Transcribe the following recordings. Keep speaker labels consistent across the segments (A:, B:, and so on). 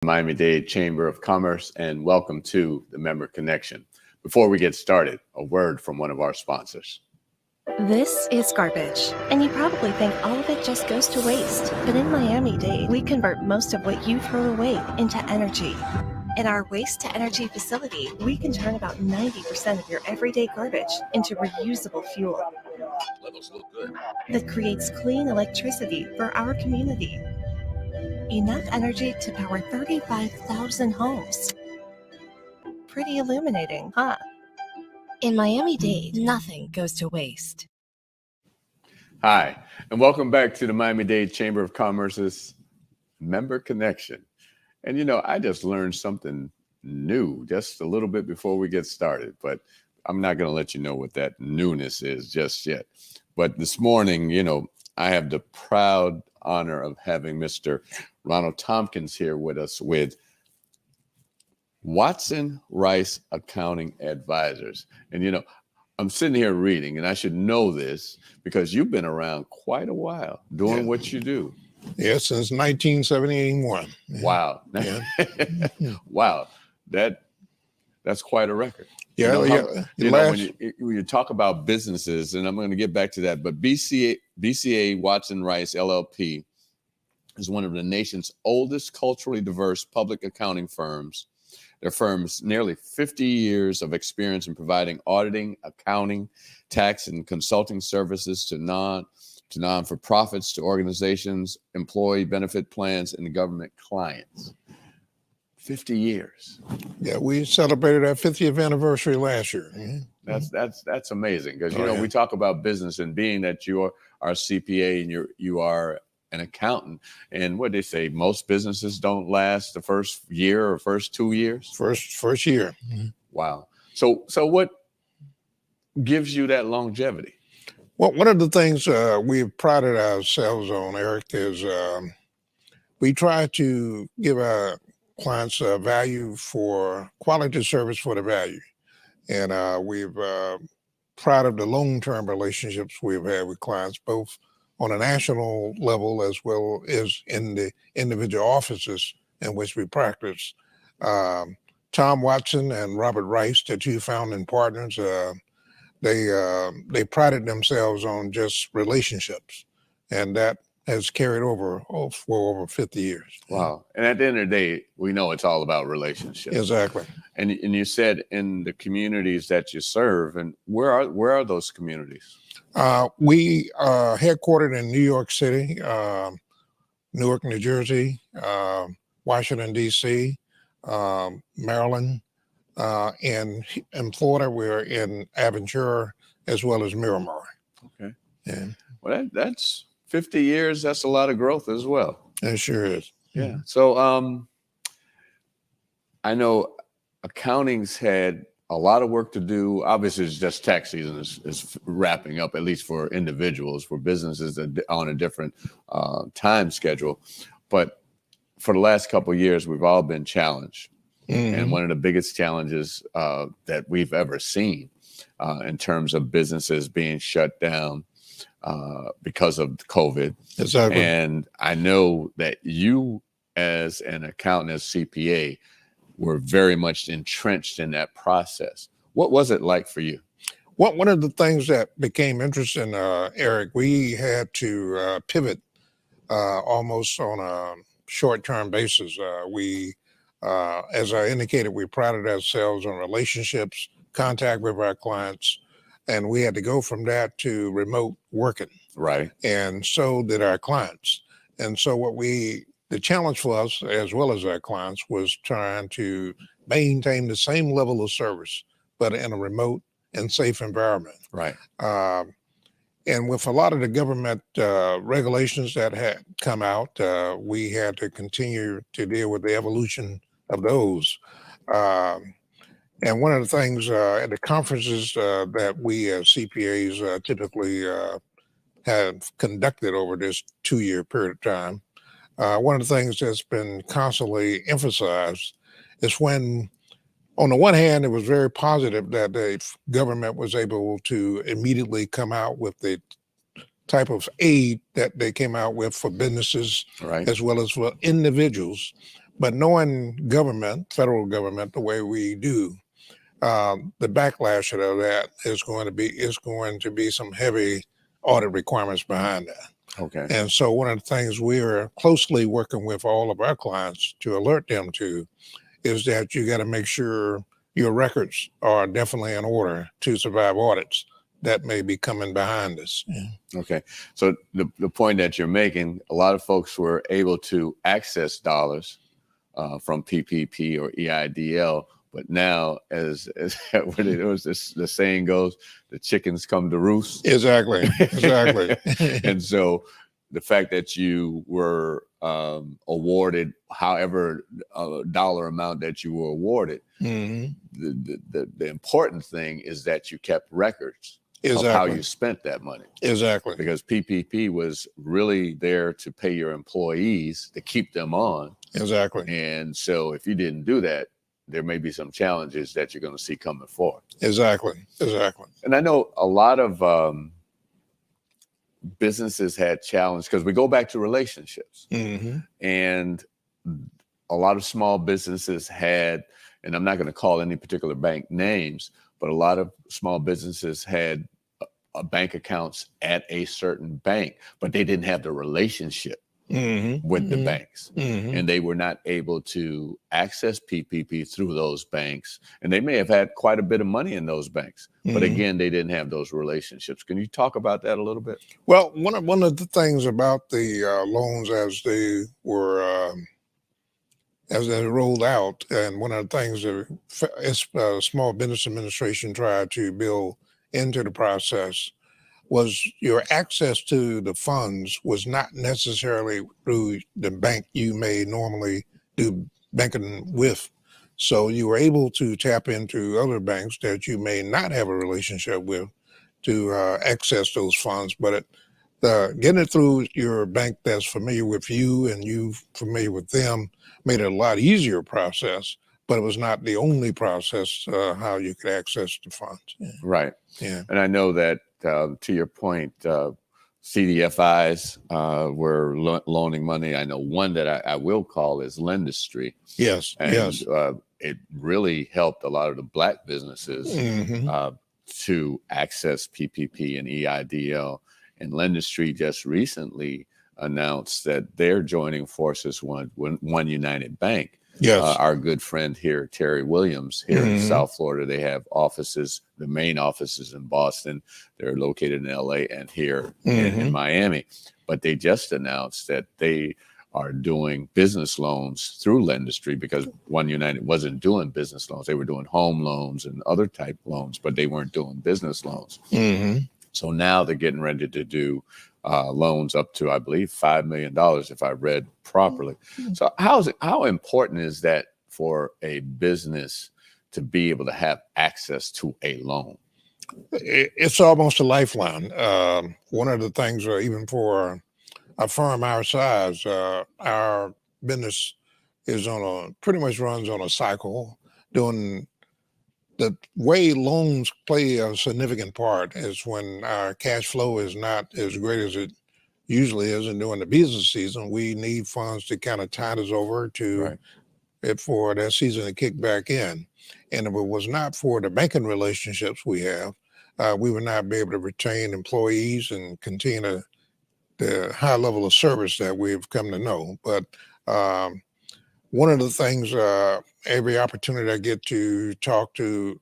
A: Miami-Dade Chamber of Commerce, and welcome to the Member Connection. Before we get started, a word from one of our sponsors.
B: This is garbage, and you probably think all of it just goes to waste. But in Miami-Dade, we convert most of what you throw away into energy. In our waste-to-energy facility, we can turn about 90% of your everyday garbage into reusable fuel.
A: Levels look good.
B: That creates clean electricity for our community. Enough energy to power 35,000 homes. Pretty illuminating, huh? In Miami-Dade, nothing goes to waste.
A: Hi, and welcome back to the Miami-Dade Chamber of Commerce's Member Connection. And I just learned something new just a little bit before we get started, but I'm not going to let you know what that newness is just yet. But this morning, I have the proud honor of having Mr. Ronald Thompkins here with us with Watson Rice Accounting Advisors. And, I'm sitting here reading, and I should know this because you've been around quite a while doing what you do.
C: Yeah, since 1971.
A: Wow.
C: Yeah.
A: Wow. That's quite a record.
C: Yeah.
A: When you talk about businesses, and I'm going to get back to that, but BCA Watson Rice LLP is one of the nation's oldest culturally diverse public accounting firms. Their firm's nearly 50 years of experience in providing auditing, accounting, tax, and consulting services to non-for-profits, to organizations, employee benefit plans, and government clients. 50 years.
C: Yeah, we celebrated our 50th anniversary last year.
A: That's amazing because we talk about business, and being that you are a CPA and you are an accountant, and what they say, most businesses don't last the first year or first 2 years.
C: First year.
A: Wow. So what gives you that longevity?
C: Well, one of the things we've prided ourselves on, Eric, is we try to give our clients value for quality service for the value. And we've prided the long-term relationships we've had with clients, both on a national level as well as in the individual offices in which we practice. Tom Watson and Robert Rice, the two founding partners, they prided themselves on just relationships, and that has carried over for over 50 years.
A: Wow. And at the end of the day, we know it's all about relationships.
C: Exactly.
A: And you said in the communities that you serve, and where are those communities?
C: We are headquartered in New York City, Newark, New Jersey, Washington, D.C., Maryland, and in Florida, we're in Aventura as well as Miramar.
A: Okay.
C: Yeah.
A: Well, that's 50 years. That's a lot of growth as well.
C: It sure is.
A: Yeah. So I know accounting's had a lot of work to do. Obviously, it's just tax season is wrapping up, at least for individuals. For businesses on a different time schedule. But for the last couple of years, we've all been challenged. And one of the biggest challenges that we've ever seen in terms of businesses being shut down because of COVID.
C: Exactly.
A: And I know that you, as an accountant, as CPA, were very much entrenched in that process. What was it like for you?
C: Well, one of the things that became interesting, Eric, we had to pivot almost on a short-term basis. As I indicated, we prided ourselves on relationships, contact with our clients, and we had to go from that to remote working.
A: Right.
C: And so did our clients. And so the challenge for us, as well as our clients, was trying to maintain the same level of service, but in a remote and safe environment.
A: Right.
C: And with a lot of the government regulations that had come out, we had to continue to deal with the evolution of those. And one of the things at the conferences that we as CPAs typically have conducted over this 2-year period of time, one of the things that's been constantly emphasized is when, on the one hand, it was very positive that the government was able to immediately come out with the type of aid that they came out with for businesses,
A: right,
C: as well as for individuals. But knowing government, federal government, the way we do, the backlash of that is going to be some heavy audit requirements behind that.
A: Okay.
C: And so one of the things we are closely working with all of our clients to alert them to is that you got to make sure your records are definitely in order to survive audits that may be coming behind us. Yeah.
A: Okay. So the point that you're making, a lot of folks were able to access dollars from PPP or EIDL, but now, as what it was, the saying goes, the chickens come to roost.
C: Exactly.
A: And so the fact that you were awarded however dollar amount that you were awarded,
C: Mm-hmm.
A: the important thing is that you kept records
C: Exactly.
A: of how you spent that money.
C: Exactly.
A: Because PPP was really there to pay your employees, to keep them on.
C: Exactly.
A: And so if you didn't do that, there may be some challenges that you're going to see coming forward.
C: Exactly.
A: And I know a lot of businesses had challenges because we go back to relationships.
C: Mm-hmm.
A: And a lot of small businesses had, and I'm not going to call any particular bank names, but a lot of small businesses had bank accounts at a certain bank, but they didn't have the relationship
C: Mm-hmm.
A: with the banks.
C: Mm-hmm.
A: And they were not able to access PPP through those banks. And they may have had quite a bit of money in those banks, but again, they didn't have those relationships. Can you talk about that a little bit?
C: Well, one of the things about the loans as they were as they rolled out, and one of the things that Small Business Administration tried to build into the process was your access to the funds was not necessarily through the bank you may normally do banking with. So you were able to tap into other banks that you may not have a relationship with to access those funds. But getting it through your bank that's familiar with you and you familiar with them made it a lot easier process, but it was not the only process how you could access the funds. Yeah.
A: Right.
C: Yeah.
A: And I know that to your point, CDFIs were loaning money. I know one that I will call is Lendistry.
C: Yes.
A: And
C: yes.
A: It really helped a lot of the Black businesses
C: Mm-hmm.
A: to access PPP and EIDL. And Lendistry just recently announced that they're joining forces with One United Bank.
C: Yes.
A: Our good friend here, Terry Williams, here in South Florida, they have offices, the main offices in Boston. They're located in LA and here in Miami. But they just announced that they are doing business loans through Lendistry because One United wasn't doing business loans. They were doing home loans and other type loans, but they weren't doing business loans.
C: Mm-hmm.
A: So now they're getting ready to do loans up to, I believe, $5 million, if I read properly. So how important is that for a business to be able to have access to a loan?
C: It's almost a lifeline. One of the things, even for a firm our size, our business is pretty much runs on a cycle. Doing the way loans play a significant part is when our cash flow is not as great as it usually is, and during the business season, we need funds to kind of tide us over to it for that season to kick back in. And if it was not for the banking relationships we have, we would not be able to retain employees and continue the high level of service that we've come to know. But one of the things, every opportunity I get to talk to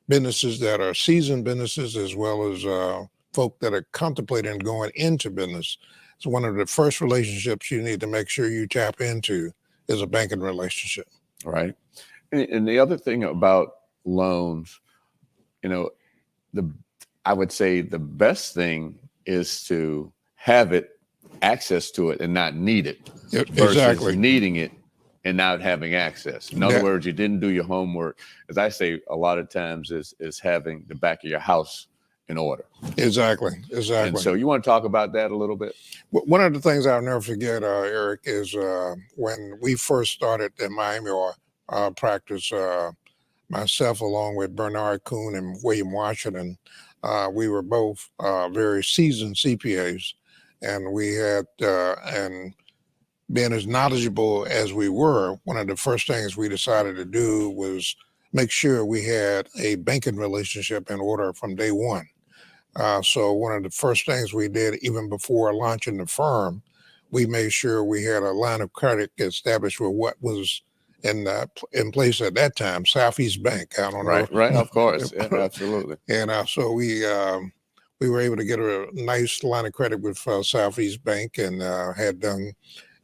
C: businesses that are seasoned businesses as well as folk that are contemplating going into business, it's one of the first relationships you need to make sure you tap into is a banking relationship.
A: Right. And the other thing about loans, I would say the best thing is to have access to it and not need it versus
C: Exactly.
A: needing it and not having access. In other words, you didn't do your homework. As I say, a lot of times is having the back of your house in order.
C: Exactly.
A: And so you want to talk about that a little bit?
C: One of the things I'll never forget, Eric, is when we first started the Miami practice, myself along with Bernard Kuhn and William Washington, we were both very seasoned CPAs, and we had and being as knowledgeable as we were, one of the first things we decided to do was make sure we had a banking relationship in order from day one. So one of the first things we did, even before launching the firm, we made sure we had a line of credit established with what was in place at that time, Southeast Bank. I don't know.
A: Right, of course. Yeah, absolutely.
C: And so we were able to get a nice line of credit with Southeast Bank, and had done,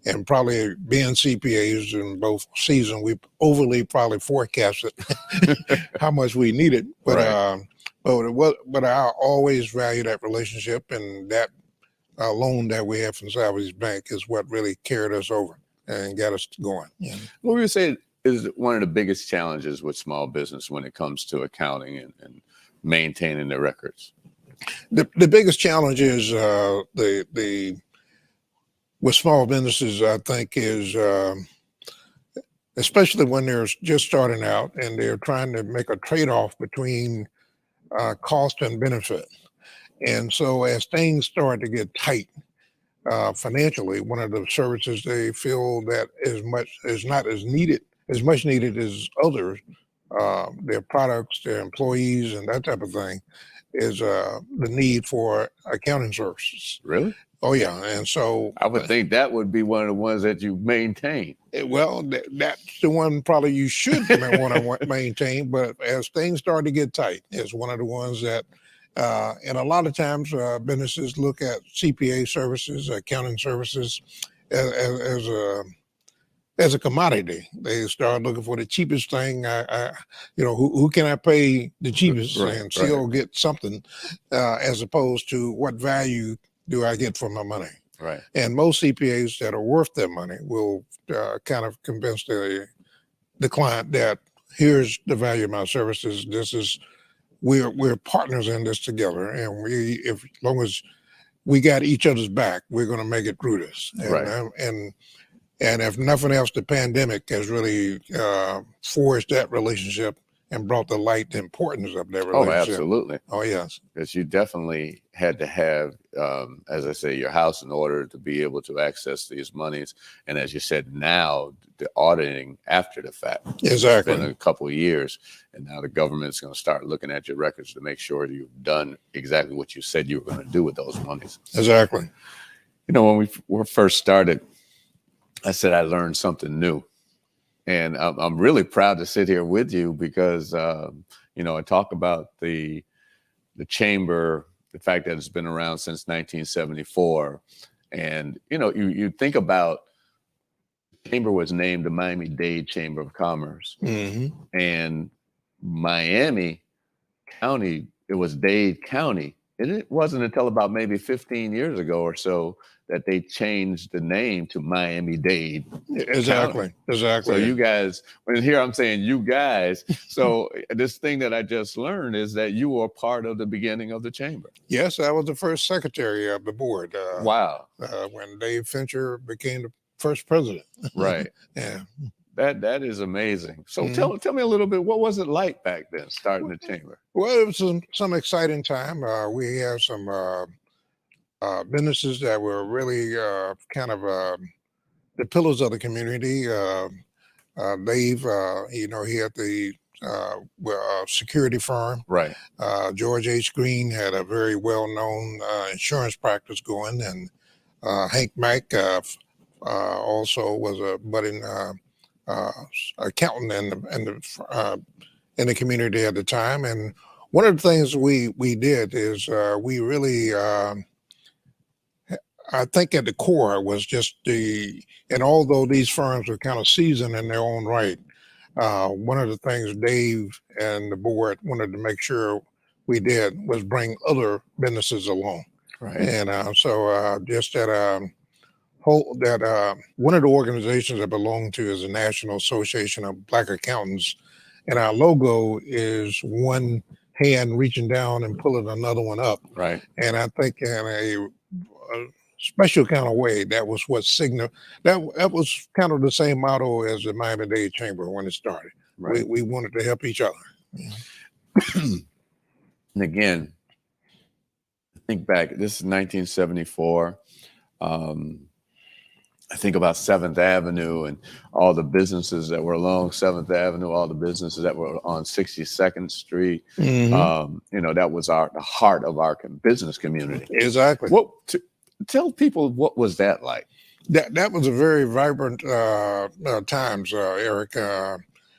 C: and probably being CPAs in both seasons, we overly probably forecasted how much we needed. But
A: Right.
C: but I always value that relationship, and that loan that we have from Southeast Bank is what really carried us over and got us going. Yeah.
A: What would you say is one of the biggest challenges with small business when it comes to accounting and maintaining the records?
C: The biggest challenge is the with small businesses, I think, is especially when they're just starting out and they're trying to make a trade-off between cost and benefit. And so as things start to get tight financially, one of the services they feel that is not as much needed as others, their products, their employees, and that type of thing, is the need for accounting services.
A: Really?
C: Oh yeah, and so
A: I would think that would be one of the ones that you maintain.
C: well, that's the one probably you should want to maintain. But as things start to get tight, it's one of the ones that, and a lot of times businesses look at CPA services, accounting services, as a commodity. They start looking for the cheapest thing. Who can I pay the cheapest and still get something, as opposed to what value do I get for my money?
A: Right.
C: And most CPAs that are worth their money will kind of convince the client that here's the value of my services. This is we're partners in this together, and as long as we got each other's back, we're going to make it through this. And if nothing else, the pandemic has really forged that relationship and brought to light the importance of that relationship.
A: Oh, absolutely.
C: Oh, yes.
A: Because you definitely had to have, as I say, your house in order to be able to access these monies. And as you said, now the auditing after the fact.
C: Exactly.
A: It's been a couple of years, and now the government's going to start looking at your records to make sure you've done exactly what you said you were going to do with those monies.
C: Exactly.
A: You know, when we were first started, I said I learned something new. And I'm really proud to sit here with you because, I talk about the chamber, the fact that it's been around since 1974. And, you think about the chamber was named the Miami-Dade Chamber of Commerce.
C: Mm-hmm.
A: And Miami County, it was Dade County. And it wasn't until about maybe 15 years ago or so that they changed the name to Miami-Dade.
C: Exactly.
A: So you guys, when here I'm saying you guys, so this thing that I just learned is that you were part of the beginning of the chamber.
C: Yes, I was the first secretary of the board.
A: Wow.
C: When Dave Fincher became the first president.
A: Right.
C: Yeah.
A: That is amazing. So tell me a little bit, what was it like back then, starting the chamber?
C: Well, it was some exciting time. We had some businesses that were really kind of the pillars of the community. Dave, he had the security firm.
A: Right.
C: George H. Green had a very well-known insurance practice going, and Hank Mack also was a budding accountant in the community at the time. And one of the things we did is we really, I think at the core was just and although these firms were kind of seasoned in their own right, one of the things Dave and the board wanted to make sure we did was bring other businesses along.
A: Right.
C: And so just that one of the organizations I belong to is the National Association of Black Accountants, and our logo is one hand reaching down and pulling another one up.
A: Right.
C: And I think in a special kind of way, that was what signaled that was kind of the same motto as the Miami-Dade Chamber when it started.
A: Right.
C: We wanted to help each other.
A: And again, think back, this is 1974. I think about 7th Avenue and all the businesses that were along 7th Avenue, all the businesses that were on 62nd Street.
C: Mhm.
A: That was the heart of our business community.
C: Exactly.
A: Tell people, what was that like?
C: That was a very vibrant times, Eric.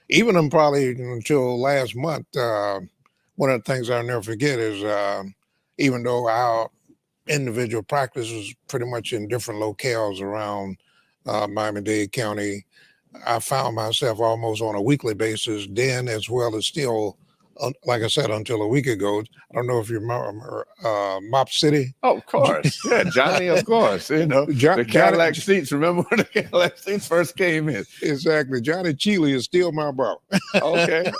C: Even probably until last month, one of the things I'll never forget is even though our individual practice was pretty much in different locales around Miami-Dade County, I found myself almost on a weekly basis then, as well as still, like I said, until a week ago. I don't know if you remember Mop City.
A: Oh, of course. Yeah, Johnny, of course. The Cadillac seats. Remember when the Cadillac seats first came in?
C: Exactly. Johnny Chile is still my bro.
A: Okay,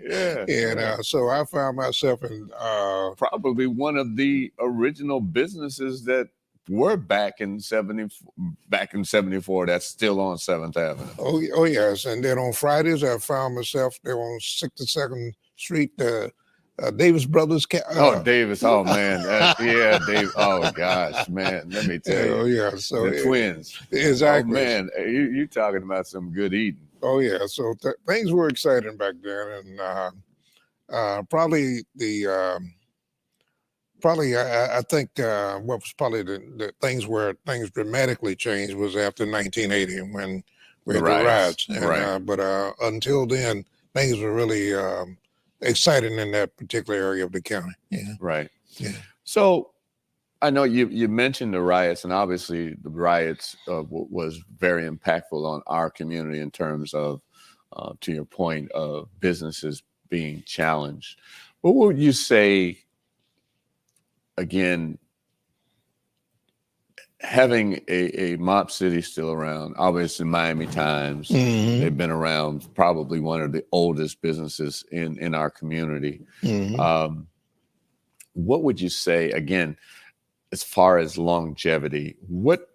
A: yeah.
C: And so I found myself in
A: probably one of the original businesses that were back in 74 that's still on 7th Avenue.
C: Oh yes. And then on Fridays I found myself there on 62nd Street, Davis Brothers.
A: Davis. Oh man. Yeah, Dave. Oh gosh, man. Let me tell you.
C: Oh yeah. So
A: the twins.
C: Exactly.
A: Oh man, you talking about some good eating.
C: Oh yeah. So things were exciting back then, and probably I think what was probably the things where things dramatically changed was after 1980 when we had the riots. And, but until then, things were really exciting in that particular area of the county. Yeah.
A: Right.
C: Yeah.
A: So I know you mentioned the riots, and obviously the riots was very impactful on our community in terms of, to your point, of businesses being challenged. What would you say, again, having a Mop City still around, obviously Miami Times,
C: Mm-hmm.
A: they've been around, probably one of the oldest businesses in our community.
C: Mm-hmm.
A: What would you say, again, as far as longevity, what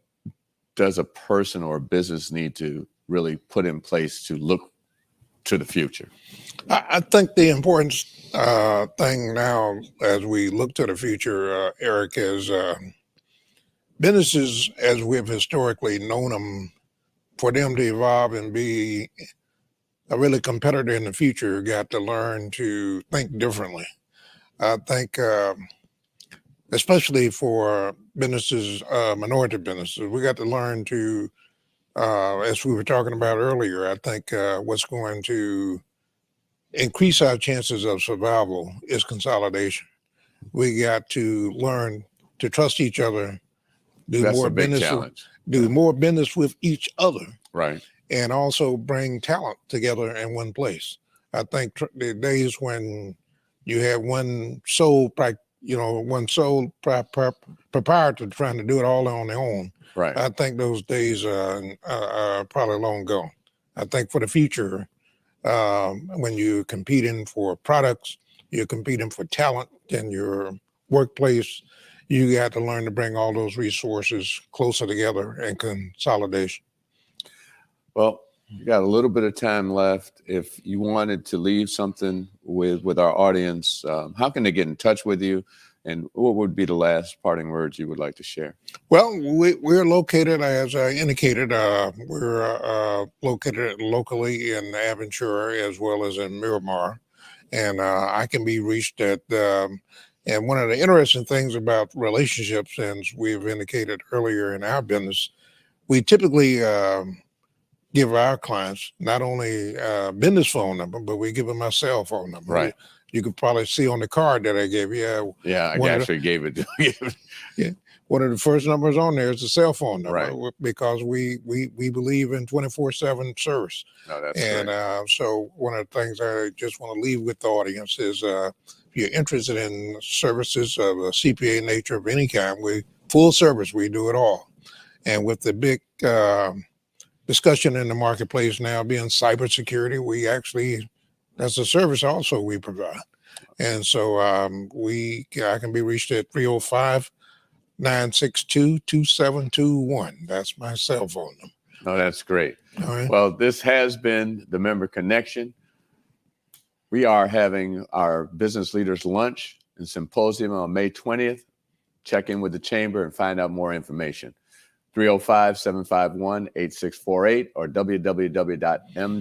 A: does a person or a business need to really put in place to look to the future?
C: I think the important thing now as we look to the future, Eric, is businesses as we've historically known them, for them to evolve and be a really competitor in the future, got to learn to think differently. I think, especially for businesses, minority businesses, we got to learn to, as we were talking about earlier, I think what's going to increase our chances of survival is consolidation. We got to learn to trust each other,
A: That's a big challenge.
C: Do more business with each other,
A: right?
C: And also bring talent together in one place. I think the days when you have one sole proprietor trying to do it all on their own,
A: right?
C: I think those days are probably long gone. I think for the future, when you're competing for products, you're competing for talent in your workplace, you got to learn to bring all those resources closer together and consolidation.
A: Well, you got a little bit of time left. If you wanted to leave something with our audience, how can they get in touch with you? And what would be the last parting words you would like to share?
C: Well, we're located, as I indicated, we're located locally in Aventura as well as in Miramar. And I can be reached at, and one of the interesting things about relationships, as we've indicated earlier in our business, we typically give our clients not only a business phone number, but we give them our cell phone number.
A: Right.
C: You could probably see on the card that I gave you.
A: Yeah, I actually gave it to you.
C: Yeah. One of the first numbers on there is the cell phone number,
A: right?
C: Because we believe in 24/7 service.
A: No, that's
C: and
A: great.
C: So one of the things I just want to leave with the audience is if you're interested in services of a CPA nature of any kind, we full service, we do it all. And with the big discussion in the marketplace now being cybersecurity, we actually, that's a service also we provide. And so I can be reached at 305-962-2721. That's my cell phone number.
A: No, that's great.
C: All right.
A: Well, this has been the Member Connection. We are having our business leaders lunch and symposium on May 20th. Check in with the chamber and find out more information. 305-751-8648 or www.m